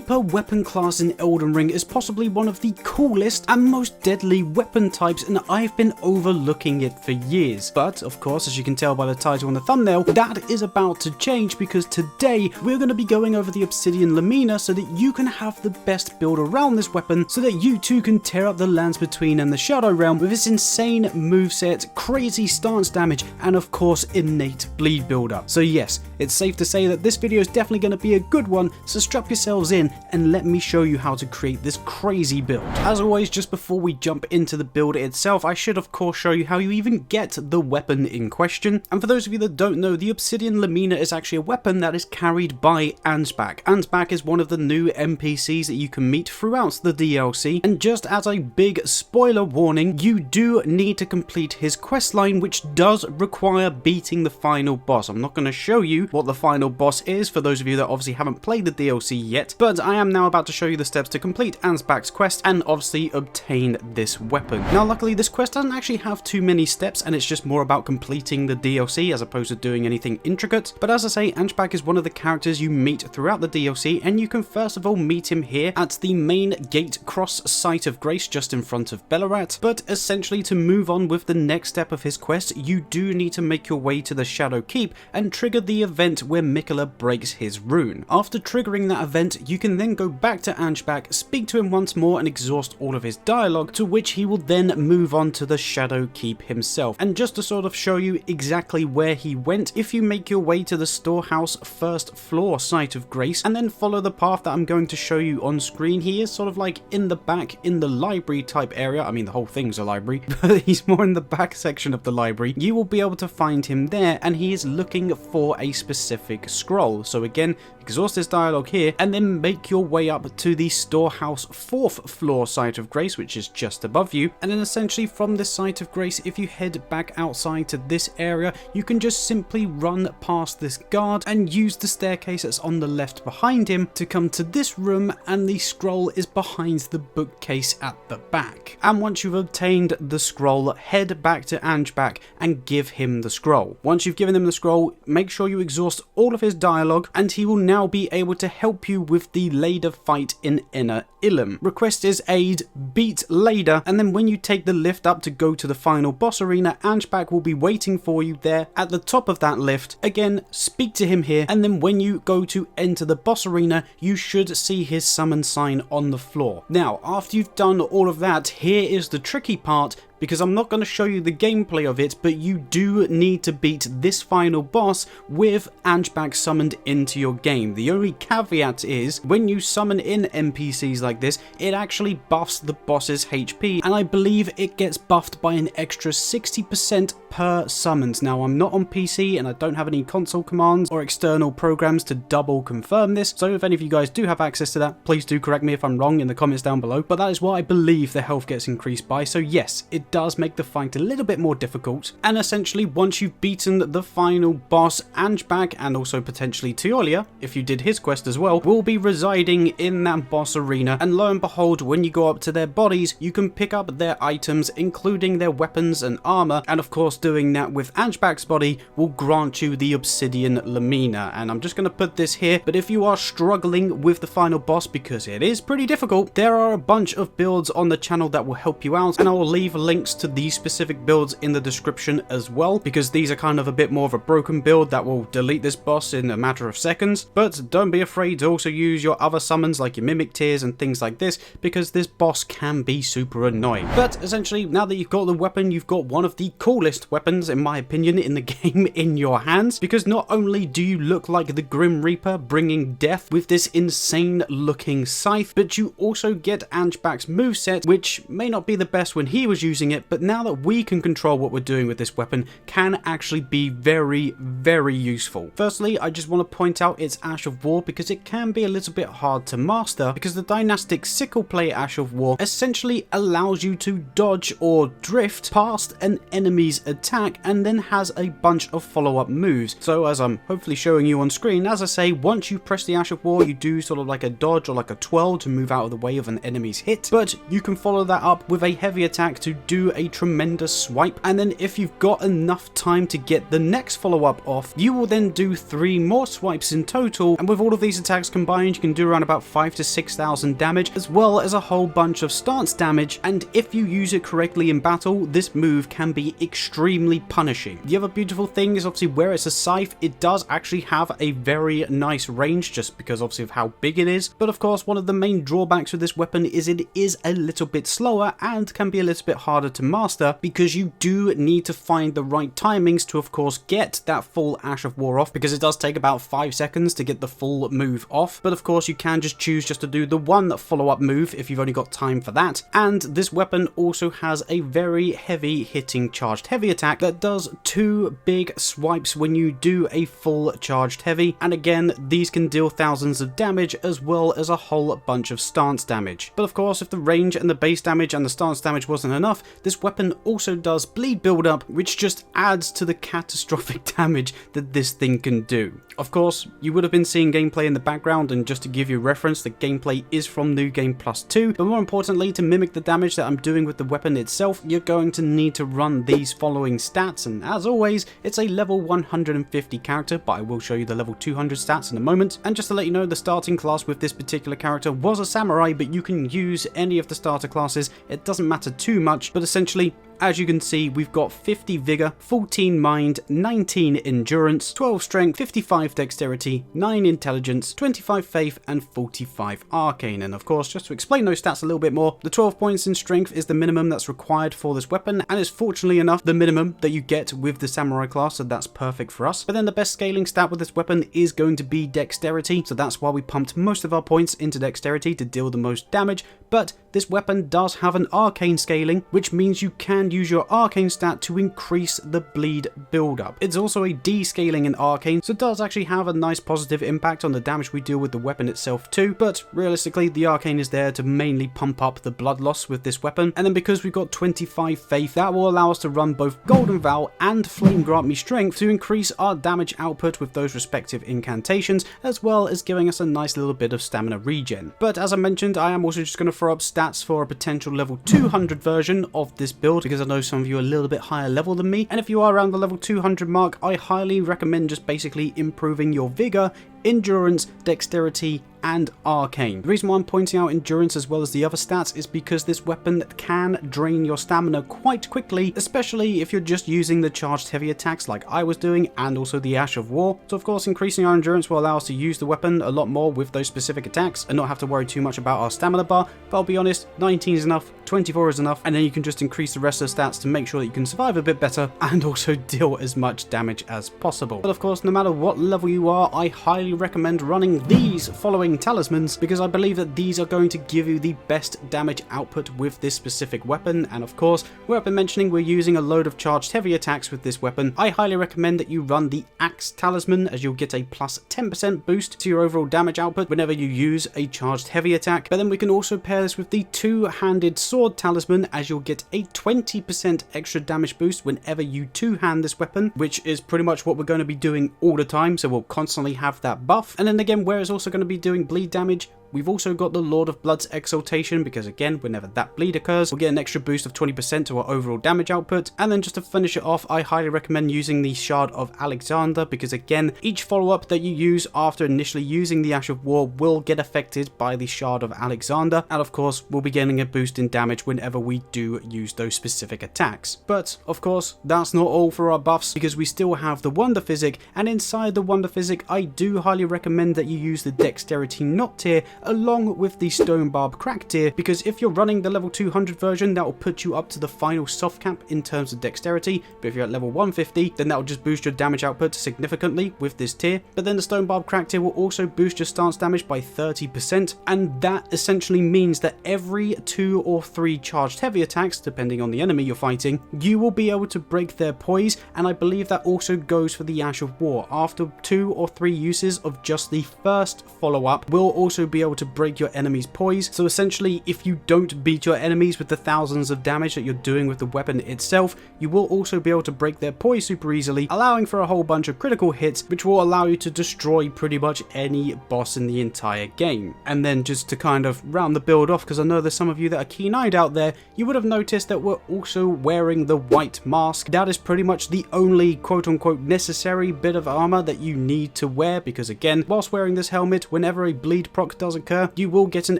Reaper weapon class in Elden Ring is possibly one of the coolest and most deadly weapon types, and I've been overlooking it for years. But of course, as you can tell by the title and the thumbnail, that is about to change, because today we're going to be going over the Obsidian Lamina so that you can have the best build around this weapon, so that you too can tear up the lands between and the Shadow Realm with its insane moveset, crazy stance damage, and of course innate bleed builder. So yes, it's safe to say that this video is definitely going to be a good one, so strap yourselves in and let me show you how to create this crazy build. As always, just before we jump into the build itself, I should of course show you how you even get the weapon in question. And for those of you that don't know, the Obsidian Lamina is actually a weapon that is carried by Ansbach. Ansbach is one of the new NPCs that you can meet throughout the DLC, and just as a big spoiler warning, you do need to complete his questline, which does require beating the final boss. I'm not going to show you what the final boss is for those of you that obviously haven't played the DLC yet, but I am now about to show you the steps to complete Ansbach's quest and obviously obtain this weapon. Now luckily this quest doesn't actually have too many steps, and it's just more about completing the DLC as opposed to doing anything intricate. But as I say, Ansbach is one of the characters you meet throughout the DLC, and you can first of all meet him here at the main gate cross site of Grace just in front of Bellarat. But essentially, to move on with the next step of his quest, you do need to make your way to the Shadow Keep and trigger the event where Miquella breaks his rune. After triggering that event, you can then go back to Ansbach, speak to him once more and exhaust all of his dialogue, to which he will then move on to the Shadow Keep himself. And just to sort of show you exactly where he went, if you make your way to the storehouse first floor site of Grace and then follow the path that I'm going to show you on screen, he is sort of like in the back in the library type area. I mean, the whole thing's a library, but he's more in the back section of the library. You will be able to find him there, and he is looking for a specific scroll. So again, exhaust this dialogue here and then make your way up to the storehouse 4th floor site of Grace, which is just above you. And then essentially from this site of Grace, if you head back outside to this area, you can just simply run past this guard and use the staircase that's on the left behind him to come to this room, and the scroll is behind the bookcase at the back. And once you've obtained the scroll, head back to Ansbach and give him the scroll. Once you've given him the scroll, make sure you exhaust all of his dialogue, and he will now be able to help you with the Leda fight in Inner Ilum. Request his aid, beat Leda, and then when you take the lift up to go to the final boss arena, Ansbach will be waiting for you there at the top of that lift. Again, speak to him here, and then when you go to enter the boss arena, you should see his summon sign on the floor. Now, after you've done all of that, here is the tricky part, because I'm not going to show you the gameplay of it, but you do need to beat this final boss with Ansbach summoned into your game. The only caveat is, when you summon in NPCs like this, it actually buffs the boss's HP, and I believe it gets buffed by an extra 60% per summons. Now, I'm not on PC and I don't have any console commands or external programs to double confirm this, so if any of you guys do have access to that, please do correct me if I'm wrong in the comments down below, but that is what I believe the health gets increased by. So yes, it does make the fight a little bit more difficult. And essentially, once you've beaten the final boss, Ansbach, and also potentially Teolia, if you did his quest as well, will be residing in that boss arena. And lo and behold, when you go up to their bodies, you can pick up their items, including their weapons and armor. And of course, doing that with Ansbach's body will grant you the Obsidian Lamina. And I'm just going to put this here, but if you are struggling with the final boss, because it is pretty difficult, there are a bunch of builds on the channel that will help you out, and I will leave links to these specific builds in the description as well, because these are kind of a bit more of a broken build that will delete this boss in a matter of seconds. But don't be afraid to also use your other summons like your mimic tears and things like this, because this boss can be super annoying. But essentially, now that you've got the weapon, you've got one of the coolest weapons in my opinion in the game in your hands, because not only do you look like the Grim Reaper bringing death with this insane looking scythe, but you also get Ansbach's moveset, which may not be the best when he was using it, but now that we can control what we're doing with this weapon, can actually be very, very useful. Firstly, I just want to point out its Ash of War, because it can be a little bit hard to master, because the dynastic sickle play Ash of War essentially allows you to dodge or drift past an enemy's attack, and then has a bunch of follow-up moves. So as I'm hopefully showing you on screen, as I say, once you press the Ash of War, you do sort of like a dodge or like a twirl to move out of the way of an enemy's hit, but you can follow that up with a heavy attack to do do a tremendous swipe, and then if you've got enough time to get the next follow-up off, you will then do 3 more swipes in total, and with all of these attacks combined you can do around about 5,000 to 6,000 damage, as well as a whole bunch of stance damage, and if you use it correctly in battle, this move can be extremely punishing. The other beautiful thing is obviously where it's a scythe, it does actually have a very nice range just because obviously of how big it is, but of course one of the main drawbacks with this weapon is it is a little bit slower and can be a little bit harder to master because you do need to find the right timings to of course get that full Ash of War off, because it does take about 5 seconds to get the full move off, but of course you can just choose just to do the one follow-up move if you've only got time for that. And this weapon also has a very heavy hitting charged heavy attack that does 2 big swipes when you do a full charged heavy, and again these can deal thousands of damage as well as a whole bunch of stance damage. But of course if the range and the base damage and the stance damage wasn't enough, this weapon also does bleed build up, which just adds to the catastrophic damage that this thing can do. Of course, you would have been seeing gameplay in the background, and just to give you reference, the gameplay is from New Game Plus 2, but more importantly, to mimic the damage that I'm doing with the weapon itself, you're going to need to run these following stats, and as always, it's a level 150 character, but I will show you the level 200 stats in a moment. And just to let you know, the starting class with this particular character was a samurai, but you can use any of the starter classes, it doesn't matter too much, but essentially, as you can see, we've got 50 Vigor, 14 Mind, 19 Endurance, 12 Strength, 55 Dexterity, 9 Intelligence, 25 Faith, and 45 Arcane. And of course, just to explain those stats a little bit more, the 12 points in Strength is the minimum that's required for this weapon, and is fortunately enough the minimum that you get with the Samurai class, so that's perfect for us. But then the best scaling stat with this weapon is going to be Dexterity, so that's why we pumped most of our points into Dexterity to deal the most damage. But this weapon does have an Arcane scaling, which means you can use your Arcane stat to increase the bleed build-up. It's also a D-scaling in Arcane, so it does actually have a nice positive impact on the damage we deal with the weapon itself too, but realistically the Arcane is there to mainly pump up the blood loss with this weapon. And then because we've got 25 Faith, that will allow us to run both Golden Vow and Flame Grant Me Strength to increase our damage output with those respective incantations, as well as giving us a nice little bit of stamina regen. But as I mentioned, I am also just going to throw up stats for a potential level 200 version of this build, because I know some of you are a little bit higher level than me, and if you are around the level 200 mark, I highly recommend just basically improving your Vigor, Endurance, Dexterity, and Arcane. The reason why I'm pointing out Endurance as well as the other stats is because this weapon can drain your stamina quite quickly, especially if you're just using the charged heavy attacks like I was doing, and also the Ash of War. So of course increasing our Endurance will allow us to use the weapon a lot more with those specific attacks and not have to worry too much about our stamina bar, but I'll be honest, 19 is enough, 24 is enough, and then you can just increase the rest of the stats to make sure that you can survive a bit better and also deal as much damage as possible. But of course, no matter what level you are, I highly recommend running these following Talismans, because I believe that these are going to give you the best damage output with this specific weapon. And of course, where I've been mentioning we're using a load of charged heavy attacks with this weapon, I highly recommend that you run the Axe Talisman, as you'll get a plus 10% boost to your overall damage output whenever you use a charged heavy attack. But then we can also pair this with the Two-Handed Sword Talisman, as you'll get a 20% extra damage boost whenever you two-hand this weapon, which is pretty much what we're going to be doing all the time, so we'll constantly have that buff. And then again, where it's also going to be doing bleed damage, we've also got the Lord of Blood's Exaltation, because again, whenever that bleed occurs, we'll get an extra boost of 20% to our overall damage output. And then just to finish it off, I highly recommend using the Shard of Alexander, because again, each follow-up that you use after initially using the Ash of War will get affected by the Shard of Alexander, and of course, we'll be getting a boost in damage whenever we do use those specific attacks. But of course, that's not all for our buffs, because we still have the Wonder Physick, and inside the Wonder Physick, I do highly recommend that you use the Dexterity Knot tier along with the Stone Barb Crack tier, because if you're running the level 200 version, that will put you up to the final soft cap in terms of dexterity, but if you're at level 150, then that will just boost your damage output significantly with this tier. But then the Stone Barb Crack tier will also boost your stance damage by 30%, and that essentially means that every 2 or 3 charged heavy attacks, depending on the enemy you're fighting, you will be able to break their poise. And I believe that also goes for the Ash of War. After 2 or 3 uses of just the first follow-up, we'll also be able able to break your enemy's poise. So essentially, if you don't beat your enemies with the thousands of damage that you're doing with the weapon itself, you will also be able to break their poise super easily, allowing for a whole bunch of critical hits, which will allow you to destroy pretty much any boss in the entire game. And then just to kind of round the build off, because I know there's some of you that are keen-eyed out there, you would have noticed that we're also wearing the white mask. That is pretty much the only quote-unquote necessary bit of armor that you need to wear, because again, whilst wearing this helmet, whenever a bleed proc does occur, you will get an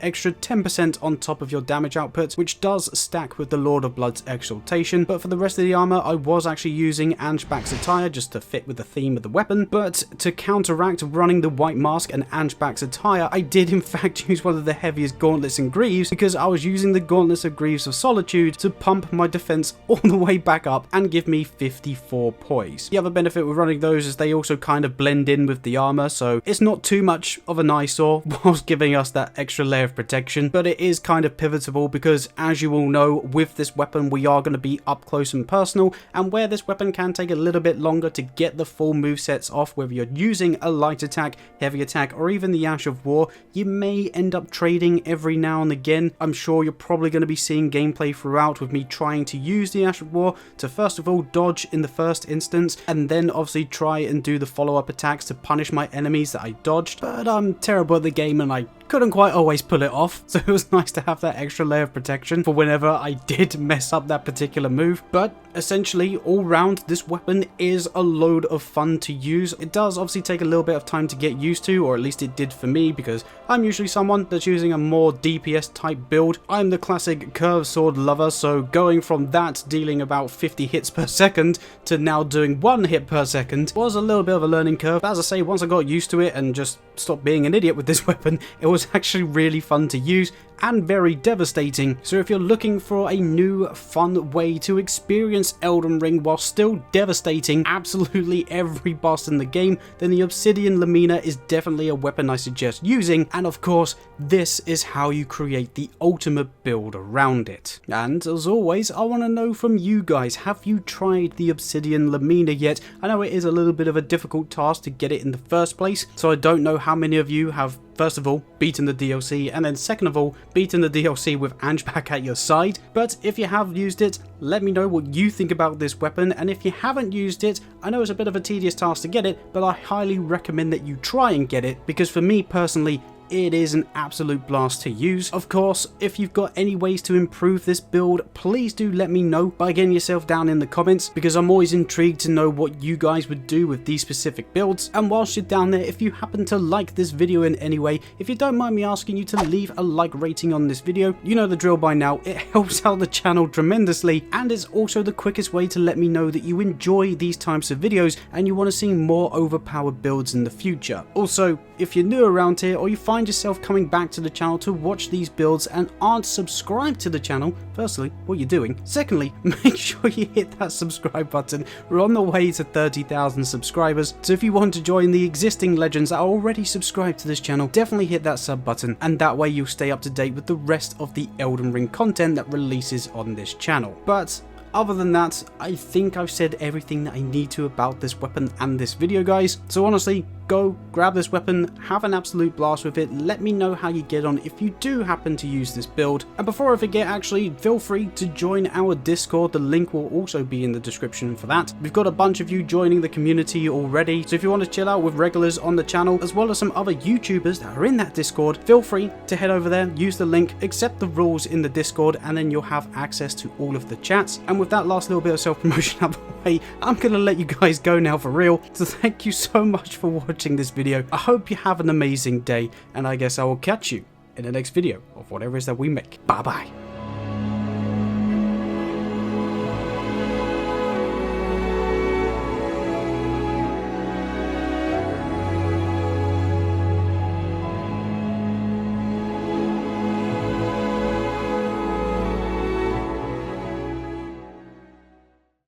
extra 10% on top of your damage output, which does stack with the Lord of Blood's exaltation. But for the rest of the armor, I was actually using Angebach's attire just to fit with the theme of the weapon. But to counteract running the white mask and Angebach's attire, I did in fact use one of the heaviest gauntlets in Greaves, because I was using the gauntlets of Greaves of Solitude to pump my defense all the way back up and give me 54 poise. The other benefit with running those is they also kind of blend in with the armor, so it's not too much of an eyesore whilst giving us that extra layer of protection. But it is kind of pivotal because, as you all know, with this weapon we are going to be up close and personal, and where this weapon can take a little bit longer to get the full movesets off, whether you're using a light attack, heavy attack, or even the Ash of War, you may end up trading every now and again. I'm sure you're probably going to be seeing gameplay throughout with me trying to use the Ash of War to first of all dodge in the first instance, and then obviously try and do the follow-up attacks to punish my enemies that I dodged. But I'm terrible at the game and I couldn't quite always pull it off, so it was nice to have that extra layer of protection for whenever I did mess up that particular move. But essentially, all round, this weapon is a load of fun to use. It does obviously take a little bit of time to get used to, or at least it did for me, because I'm usually someone that's using a more DPS type build. I'm the classic curved sword lover, so going from that dealing about 50 hits per second to now doing 1 hit per second was a little bit of a learning curve. But as I say, once I got used to it and just stopped being an idiot with this weapon, it was actually really fun to use and very devastating. So if you're looking for a new fun way to experience Elden Ring while still devastating absolutely every boss in the game, then the Obsidian Lamina is definitely a weapon I suggest using, and of course this is how you create the ultimate build around it. And as always, I want to know from you guys, have you tried the Obsidian Lamina yet? I know it is a little bit of a difficult task to get it in the first place, so I don't know how many of you have first of all beaten the DLC, and then second of all beaten the DLC with Angebach at your side. But if you have used it, let me know what you think about this weapon, and if you haven't used it, I know it's a bit of a tedious task to get it, but I highly recommend that you try and get it, because for me personally, it is an absolute blast to use. Of course, if you've got any ways to improve this build, please do let me know by getting yourself down in the comments, because I'm always intrigued to know what you guys would do with these specific builds. And whilst you're down there, if you happen to like this video in any way, if you don't mind me asking you to leave a like rating on this video, you know the drill by now. It helps out the channel tremendously, and it's also the quickest way to let me know that you enjoy these types of videos and you want to see more overpowered builds in the future. Also, if you're new around here or you find yourself coming back to the channel to watch these builds and aren't subscribed to the channel, firstly, what are you doing? Secondly, make sure you hit that subscribe button. We're on the way to 30,000 subscribers, so if you want to join the existing legends that are already subscribed to this channel, definitely hit that sub button, and that way you'll stay up to date with the rest of the Elden Ring content that releases on this channel. But other than that, I think I've said everything that I need to about this weapon and this video, guys. So honestly, go grab this weapon, have an absolute blast with it. Let me know how you get on if you do happen to use this build. And before I forget, actually, feel free to join our Discord. The link will also be in the description for that. We've got a bunch of you joining the community already, so if you want to chill out with regulars on the channel as well as some other YouTubers that are in that Discord, feel free to head over there, use the link, accept the rules in the Discord, and then you'll have access to all of the chats. And with that last little bit of self-promotion out of the way, I'm gonna let you guys go now for real. So thank you so much for watching this video. I hope you have an amazing day, and I guess I will catch you in the next video of whatever it is that we make. Bye bye.